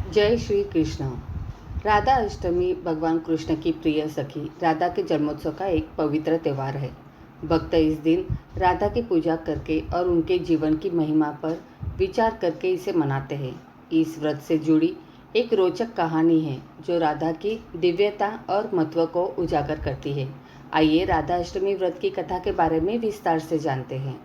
जय श्री कृष्ण। राधा अष्टमी भगवान कृष्ण की प्रिय सखी राधा के जन्मोत्सव का एक पवित्र त्यौहार है। भक्त इस दिन राधा की पूजा करके और उनके जीवन की महिमा पर विचार करके इसे मनाते हैं। इस व्रत से जुड़ी एक रोचक कहानी है जो राधा की दिव्यता और महत्व को उजागर करती है। आइए राधा अष्टमी व्रत की कथा के बारे में विस्तार से जानते हैं।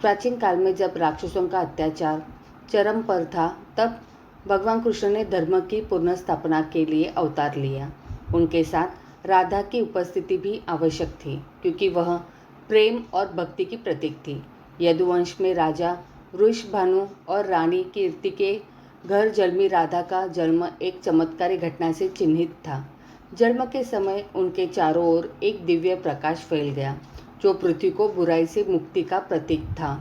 प्राचीन काल में जब राक्षसों का अत्याचार चरम पर था, तब भगवान कृष्ण ने धर्म की पुनः स्थापना के लिए अवतार लिया। उनके साथ राधा की उपस्थिति भी आवश्यक थी, क्योंकि वह प्रेम और भक्ति की प्रतीक थी। यदुवंश में राजा वृषभानु और रानी कीर्ति के घर जन्मी राधा का जन्म एक चमत्कारी घटना से चिन्हित था। जन्म के समय उनके चारों ओर एक दिव्य प्रकाश फैल गया, जो पृथ्वी को बुराई से मुक्ति का प्रतीक था।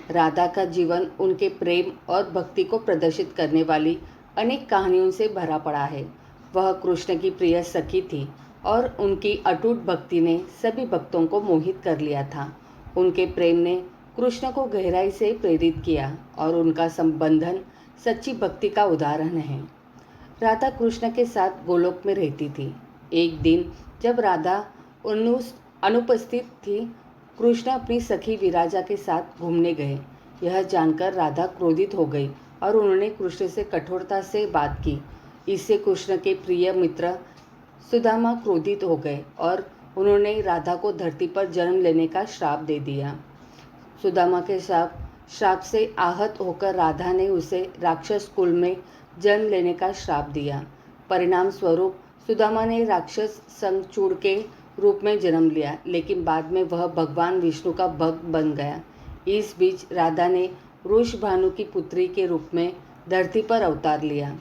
राधा का जीवन उनके प्रेम और भक्ति को प्रदर्शित करने वाली अनेक कहानियों से भरा पड़ा है। वह कृष्ण की प्रिय सखी थी और उनकी अटूट भक्ति ने सभी भक्तों को मोहित कर लिया था। उनके प्रेम ने कृष्ण को गहराई से प्रेरित किया और उनका संबंधन सच्ची भक्ति का उदाहरण है। राधा कृष्ण के साथ गोलोक में रहती थी। एक दिन जब राधा अनुपस्थित थी, कृष्ण अपनी सखी विराजा के साथ घूमने गए। यह जानकर राधा क्रोधित हो गई और उन्होंने कृष्ण से कठोरता से बात की। इससे कृष्ण के प्रिय मित्र सुदामा क्रोधित हो गए और उन्होंने राधा को धरती पर जन्म लेने का श्राप दे दिया। सुदामा के श्राप से आहत होकर राधा ने उसे राक्षस कुल में जन्म लेने का श्राप दिया। परिणाम स्वरूप सुदामा ने राक्षस संगचूड़ के रूप में जन्म लिया, लेकिन बाद में वह भगवान विष्णु का भक्त बन गया। इस बीच राधा ने वृषभानु की पुत्री के रूप में धरती पर अवतार लिया।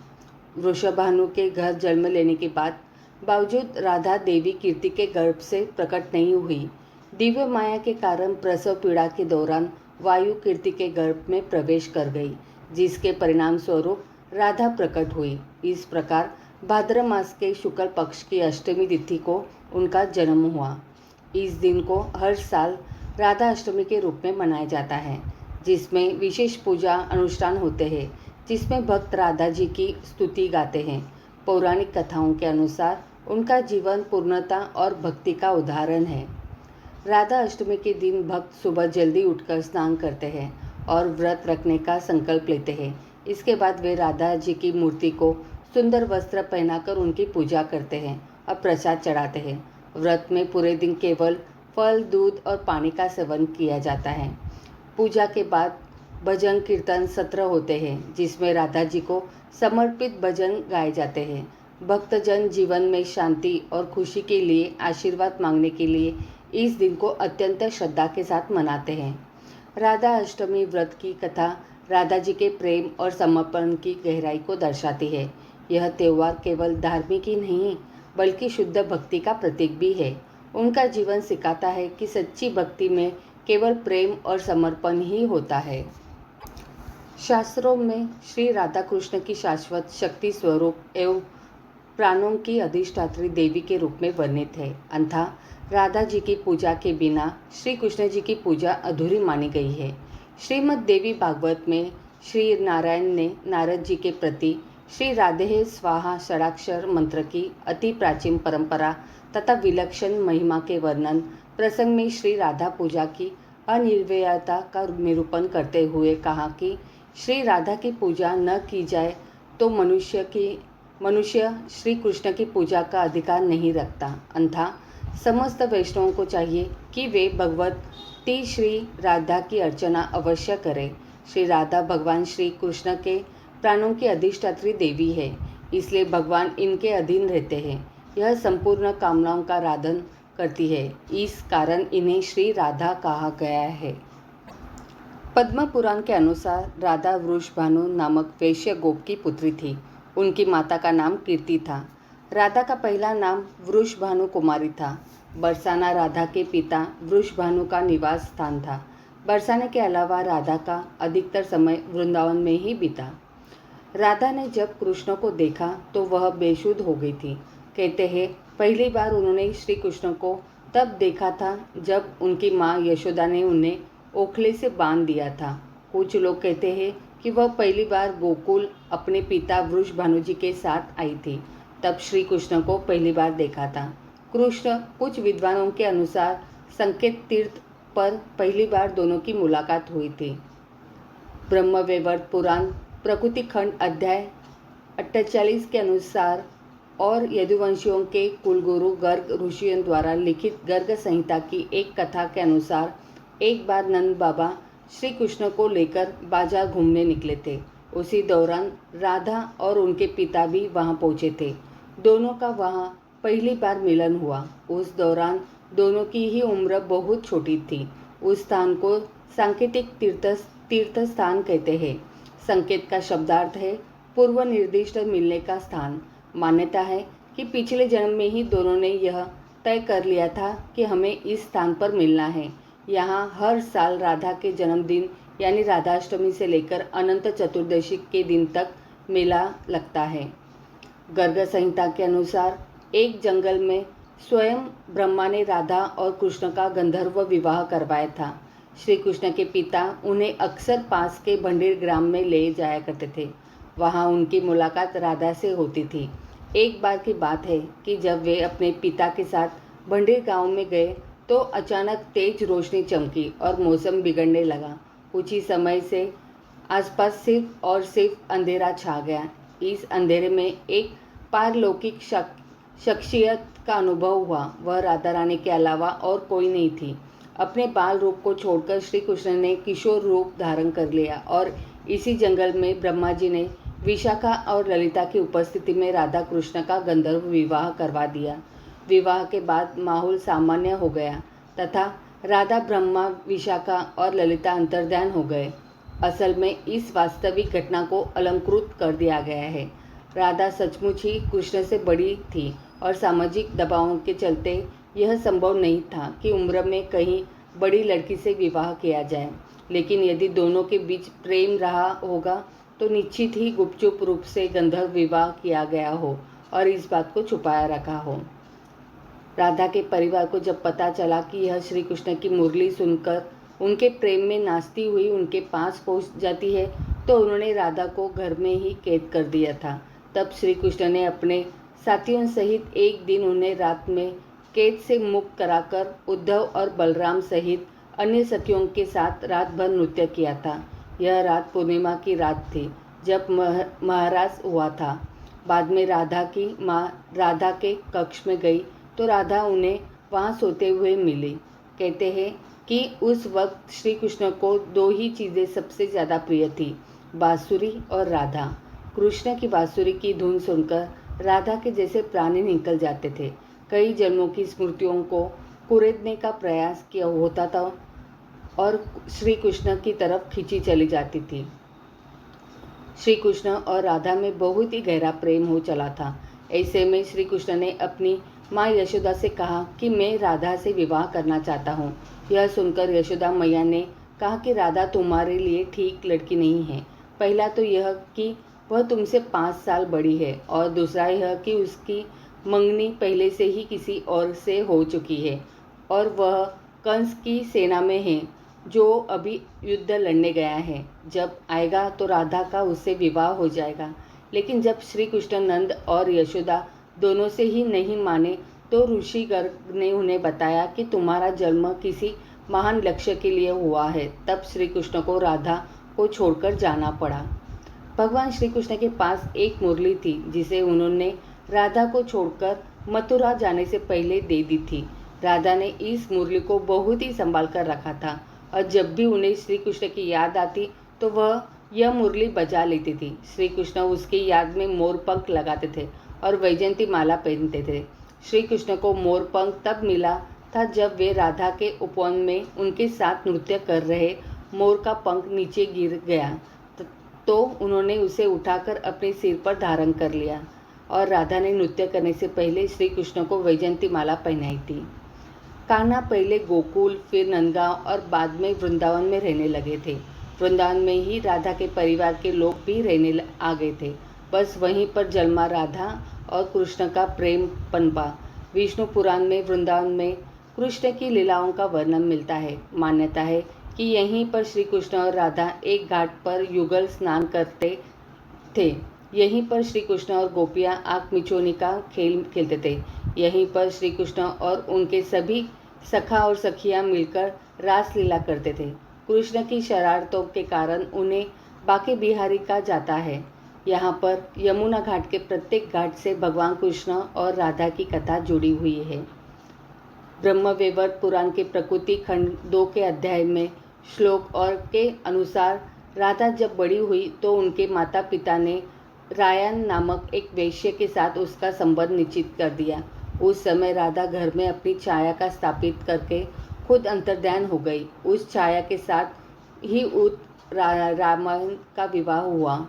वृषभानु के घर जन्म लेने के बावजूद राधा देवी कीर्ति के गर्भ से प्रकट नहीं हुई। दिव्य माया के कारण प्रसव पीड़ा के दौरान वायु कीर्ति के गर्भ में प्रवेश कर गई, जिसके परिणाम स्वरूप राधा प्रकट हुई। इस प्रकार भाद्र मास के शुक्ल पक्ष की अष्टमी तिथि को उनका जन्म हुआ। इस दिन को हर साल राधा अष्टमी के रूप में मनाया जाता है, जिसमें विशेष पूजा अनुष्ठान होते हैं, जिसमें भक्त राधा जी की स्तुति गाते हैं। पौराणिक कथाओं के अनुसार उनका जीवन पूर्णता और भक्ति का उदाहरण है। राधा अष्टमी के दिन भक्त सुबह जल्दी उठकर स्नान करते हैं और व्रत रखने का संकल्प लेते हैं। इसके बाद वे राधा जी की मूर्ति को सुंदर वस्त्र पहनाकर उनकी पूजा करते हैं और प्रसाद चढ़ाते हैं। व्रत में पूरे दिन केवल फल, दूध और पानी का सेवन किया जाता है। पूजा के बाद भजन कीर्तन सत्र होते हैं, जिसमें राधा जी को समर्पित भजन गाए जाते हैं। भक्तजन जीवन में शांति और खुशी के लिए आशीर्वाद मांगने के लिए इस दिन को अत्यंत श्रद्धा के साथ मनाते हैं। राधा अष्टमी व्रत की कथा राधा जी के प्रेम और समर्पण की गहराई को दर्शाती है। यह त्यौहार केवल धार्मिक ही नहीं, बल्कि शुद्ध भक्ति का प्रतीक भी है। उनका जीवन सिखाता है कि सच्ची भक्ति में केवल प्रेम और समर्पण ही होता है। शास्त्रों में श्री राधा कृष्ण की शाश्वत शक्ति स्वरूप एवं प्राणों की अधिष्ठात्री देवी के रूप में वर्णित है। अन्यथा राधा जी की पूजा के बिना श्री कृष्ण जी की पूजा अधूरी मानी गई है। श्रीमद् देवी भागवत में श्री नारायण ने नारद जी के प्रति श्री राधे स्वाहा षडाक्षर मंत्र की अति प्राचीन परंपरा तथा विलक्षण महिमा के वर्णन प्रसंग में श्री राधा पूजा की अनिर्व्ययता का निरूपण करते हुए कहा कि श्री राधा की पूजा न की जाए तो मनुष्य श्री कृष्ण की पूजा का अधिकार नहीं रखता। अन्यथा समस्त वैष्णवों को चाहिए कि वे भगवती श्री राधा की अर्चना अवश्य करें। श्री राधा भगवान श्री कृष्ण के प्राणों की अधिष्ठात्री देवी है, इसलिए भगवान इनके अधीन रहते हैं। यह संपूर्ण कामनाओं का राधन करती है, इस कारण इन्हें श्री राधा कहा गया है। पद्म पुराण के अनुसार राधा वृषभानु नामक वैश्य गोप की पुत्री थी। उनकी माता का नाम कीर्ति था। राधा का पहला नाम वृषभानु कुमारी था। बरसाना राधा के पिता वृषभानु का निवास स्थान था। बरसाने के अलावा राधा का अधिकतर समय वृंदावन में ही बीता। राधा ने जब कृष्ण को देखा तो वह बेसुध हो गई थी। कहते हैं पहली बार उन्होंने श्री कृष्ण को तब देखा था जब उनकी माँ यशोदा ने उन्हें ओखले से बांध दिया था। कुछ लोग कहते हैं कि वह पहली बार गोकुल अपने पिता वृषभानु जी के साथ आई थी, तब श्री कृष्ण को पहली बार देखा था। कृष्ण कुछ विद्वानों के अनुसार संकेत तीर्थ पर पहली बार दोनों की मुलाकात हुई थी। ब्रह्मवैवर्त पुराण प्रकृति खंड अध्याय 48 के अनुसार और यदुवंशियों के कुलगुरु गर्ग ऋषियों द्वारा लिखित गर्ग संहिता की एक कथा के अनुसार एक बार नंद बाबा श्री कृष्ण को लेकर बाजार घूमने निकले थे। उसी दौरान राधा और उनके पिता भी वहां पहुंचे थे। दोनों का वहां पहली बार मिलन हुआ। उस दौरान दोनों की ही उम्र बहुत छोटी थी। उस स्थान को सांकेतिक तीर्थ स्थान कहते हैं। संकेत का शब्दार्थ है पूर्व निर्दिष्ट मिलने का स्थान। मान्यता है कि पिछले जन्म में ही दोनों ने यह तय कर लिया था कि हमें इस स्थान पर मिलना है। यहाँ हर साल राधा के जन्मदिन यानी राधाष्टमी से लेकर अनंत चतुर्दशी के दिन तक मेला लगता है। गर्ग संहिता के अनुसार एक जंगल में स्वयं ब्रह्मा ने राधा और कृष्ण का गंधर्व विवाह करवाया था। श्री कृष्ण के पिता उन्हें अक्सर पास के भंडीर ग्राम में ले जाया करते थे। वहाँ उनकी मुलाकात राधा से होती थी। एक बार की बात है कि जब वे अपने पिता के साथ भंडीर गांव में गए तो अचानक तेज रोशनी चमकी और मौसम बिगड़ने लगा। कुछ ही समय से आसपास सिर्फ और सिर्फ अंधेरा छा गया। इस अंधेरे में एक पारलौकिक शख्सियत का अनुभव हुआ। वह राधा रानी के अलावा और कोई नहीं थी। अपने बाल रूप को छोड़कर श्री कृष्ण ने किशोर रूप धारण कर लिया और इसी जंगल में ब्रह्मा जी ने विशाखा और ललिता की उपस्थिति में राधा कृष्ण का गंधर्व विवाह करवा दिया। विवाह के बाद माहौल सामान्य हो गया तथा राधा ब्रह्मा विशाखा और ललिता अंतर्ध्यान हो गए। असल में इस वास्तविक घटना को अलंकृत कर दिया गया है। राधा सचमुच ही कृष्ण से बड़ी थी और सामाजिक दबावों के चलते यह संभव नहीं था कि उम्र में कहीं बड़ी लड़की से विवाह किया जाए। लेकिन यदि दोनों के बीच प्रेम रहा होगा तो निश्चित ही गुपचुप रूप से गंधर्व विवाह किया गया हो और इस बात को छुपाया रखा हो। राधा के परिवार को जब पता चला कि यह श्री कृष्ण की मुरली सुनकर उनके प्रेम में नाचती हुई उनके पास पहुंच जाती है तो उन्होंने राधा को घर में ही कैद कर दिया था। तब श्री कृष्ण ने अपने साथियों सहित एक दिन उन्हें रात में कैद से मुक्त कराकर उद्धव और बलराम सहित अन्य सखियों के साथ रात भर नृत्य किया था। यह रात पूर्णिमा की रात थी जब महाराज हुआ था। बाद में राधा की माँ राधा के कक्ष में गई तो राधा उन्हें वहाँ सोते हुए मिली। कहते हैं कि उस वक्त श्री कृष्ण को दो ही चीज़ें सबसे ज़्यादा प्रिय थी, बांसुरी और राधा। कृष्ण की बांसुरी की धुन सुनकर राधा के जैसे प्राणी निकल जाते थे। कई जन्मों की स्मृतियों को कुरेदने का प्रयास किया होता था और श्री कृष्ण की तरफ खींची चली जाती थी। श्री कृष्ण और राधा में बहुत ही गहरा प्रेम हो चला था। ऐसे में श्री कृष्ण ने अपनी माँ यशोदा से कहा कि मैं राधा से विवाह करना चाहता हूँ। यह सुनकर यशोदा मैया ने कहा कि राधा तुम्हारे लिए ठीक लड़की नहीं है। पहला तो यह कि वह तुमसे 5 साल बड़ी है और दूसरा यह कि उसकी मंगनी पहले से ही किसी और से हो चुकी है और वह कंस की सेना में है जो अभी युद्ध लड़ने गया है। जब आएगा तो राधा का उससे विवाह हो जाएगा। लेकिन जब श्री कृष्ण नंद और यशोदा दोनों से ही नहीं माने तो ऋषि गर्ग ने उन्हें बताया कि तुम्हारा जन्म किसी महान लक्ष्य के लिए हुआ है। तब श्री कृष्ण को राधा को छोड़कर जाना पड़ा। भगवान श्री कृष्ण के पास एक मुरली थी जिसे उन्होंने राधा को छोड़कर मथुरा जाने से पहले दे दी थी। राधा ने इस मुरली को बहुत ही संभाल कर रखा था और जब भी उन्हें श्री कृष्ण की याद आती तो वह यह मुरली बजा लेती थी। श्री कृष्ण उसकी याद में मोर पंख लगाते थे और वैजयंती माला पहनते थे। श्री कृष्ण को मोर पंख तब मिला था जब वे राधा के उपवन में उनके साथ नृत्य कर रहे मोर का पंख नीचे गिर गया तो उन्होंने उसे उठाकर अपने सिर पर धारण कर लिया और राधा ने नृत्य करने से पहले श्री कृष्ण को वैजयंती माला पहनाई थी। कान्हा पहले गोकुल, फिर नंदगांव और बाद में वृंदावन में रहने लगे थे। वृंदावन में ही राधा के परिवार के लोग भी रहने आ गए थे। बस वहीं पर जन्मा राधा और कृष्ण का प्रेम पनपा। विष्णु पुराण में वृंदावन में कृष्ण की लीलाओं का वर्णन मिलता है। मान्यता है कि यहीं पर श्री कृष्ण और राधा एक घाट पर युगल स्नान करते थे। यहीं पर श्री कृष्ण और गोपियाँ आँख मिचौनी का खेल खेलते थे। यहीं पर श्री कृष्ण और उनके सभी सखा और सखियाँ मिलकर रासलीला करते थे। कृष्ण की शरारतों के कारण उन्हें बाके बिहारी कहा जाता है। यहाँ पर यमुना घाट के प्रत्येक घाट से भगवान कृष्ण और राधा की कथा जुड़ी हुई है। ब्रह्मवैवर्त पुराण के प्रकृति खंड 2 के अध्याय में श्लोक और के अनुसार राधा जब बड़ी हुई तो उनके माता पिता ने रायन नामक एक वैश्य के साथ उसका संबंध निश्चित कर दिया। उस समय राधा घर में अपनी छाया का स्थापित करके खुद अंतर्ध्यान हो गई। उस छाया के साथ ही रामायण का विवाह हुआ।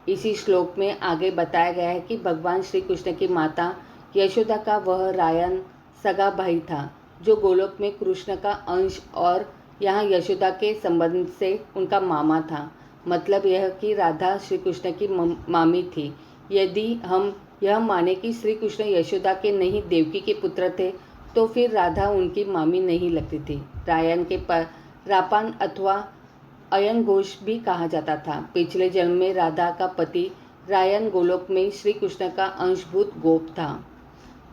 इसी श्लोक में आगे बताया गया है कि भगवान श्री कृष्ण की माता यशोदा का वह रायन सगा भाई था, जो गोलोक में कृष्ण का अंश और यहाँ यशोदा के संबंध से उनका मामा था। मतलब यह कि राधा श्री कृष्ण की मामी थी। यदि हम यह माने कि श्री कृष्ण यशोदा के नहीं देवकी के पुत्र थे, तो फिर राधा उनकी मामी नहीं लगती थी। रायन के रापान अथवा अयन घोष भी कहा जाता था। पिछले जन्म में राधा का पति रायन गोलोक में श्री कृष्ण का अंशभूत गोप था।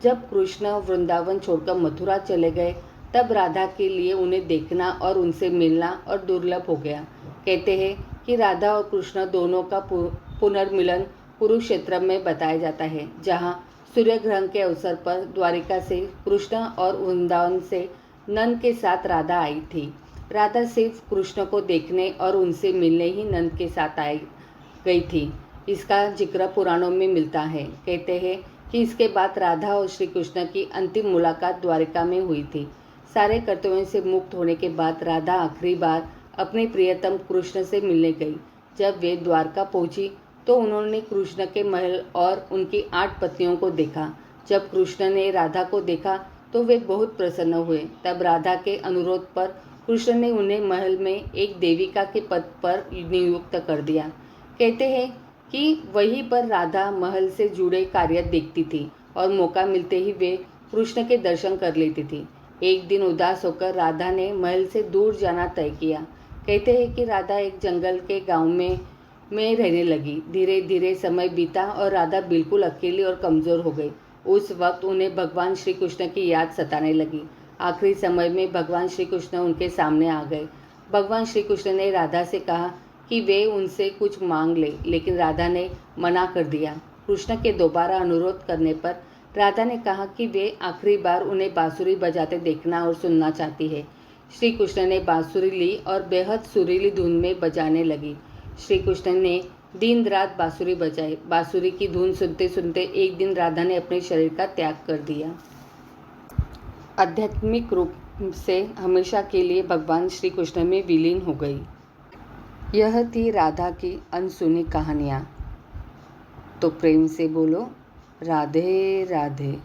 जब कृष्ण वृंदावन छोड़कर मथुरा चले गए, तब राधा के लिए उन्हें देखना और उनसे मिलना और दुर्लभ हो गया। कहते हैं कि राधा और कृष्ण दोनों का पुनर्मिलन कुरुक्षेत्र में बताया जाता है, जहाँ सूर्य ग्रहण के अवसर पर द्वारिका से कृष्ण और वृंदावन से नंद के साथ राधा आई थी। राधा सिर्फ कृष्ण को देखने और उनसे मिलने ही नंद के साथ आई गई थी। इसका जिक्र पुराणों में मिलता है। कहते हैं कि इसके बाद राधा और श्री कृष्ण की अंतिम मुलाकात द्वारिका में हुई थी। सारे कर्तव्यों से मुक्त होने के बाद राधा आखिरी बार अपने प्रियतम कृष्ण से मिलने गई। जब वे द्वारका पहुंची तो उन्होंने कृष्ण के महल और उनकी 8 पत्नियों को देखा। जब कृष्ण ने राधा को देखा तो वे बहुत प्रसन्न हुए। तब राधा के अनुरोध पर कृष्ण ने उन्हें महल में एक देविका के पद पर नियुक्त कर दिया। कहते हैं कि वहीं पर राधा महल से जुड़े कार्य देखती थी और मौका मिलते ही वे कृष्ण के दर्शन कर लेती थी। एक दिन उदास होकर राधा ने महल से दूर जाना तय किया। कहते हैं कि राधा एक जंगल के गांव में रहने लगी। धीरे धीरे समय बीता और राधा बिल्कुल अकेली और कमज़ोर हो गई। उस वक्त उन्हें भगवान श्री कृष्ण की याद सताने लगी। आखिरी समय में भगवान श्री कृष्ण उनके सामने आ गए। भगवान श्री कृष्ण ने राधा से कहा कि वे उनसे कुछ मांग ले, लेकिन राधा ने मना कर दिया। कृष्ण के दोबारा अनुरोध करने पर राधा ने कहा कि वे आखिरी बार उन्हें बांसुरी बजाते देखना और सुनना चाहती है। श्री कृष्ण ने बांसुरी ली और बेहद सुरीली धुन में बजाने लगी। श्री कृष्ण ने दिन रात बांसुरी बजाई। बांसुरी की धुन सुनते सुनते एक दिन राधा ने अपने शरीर का त्याग कर दिया। आध्यात्मिक रूप से हमेशा के लिए भगवान श्री कृष्ण में विलीन हो गई। यह थी राधा की अनसुनी कहानियाँ। तो प्रेम से बोलो राधे राधे।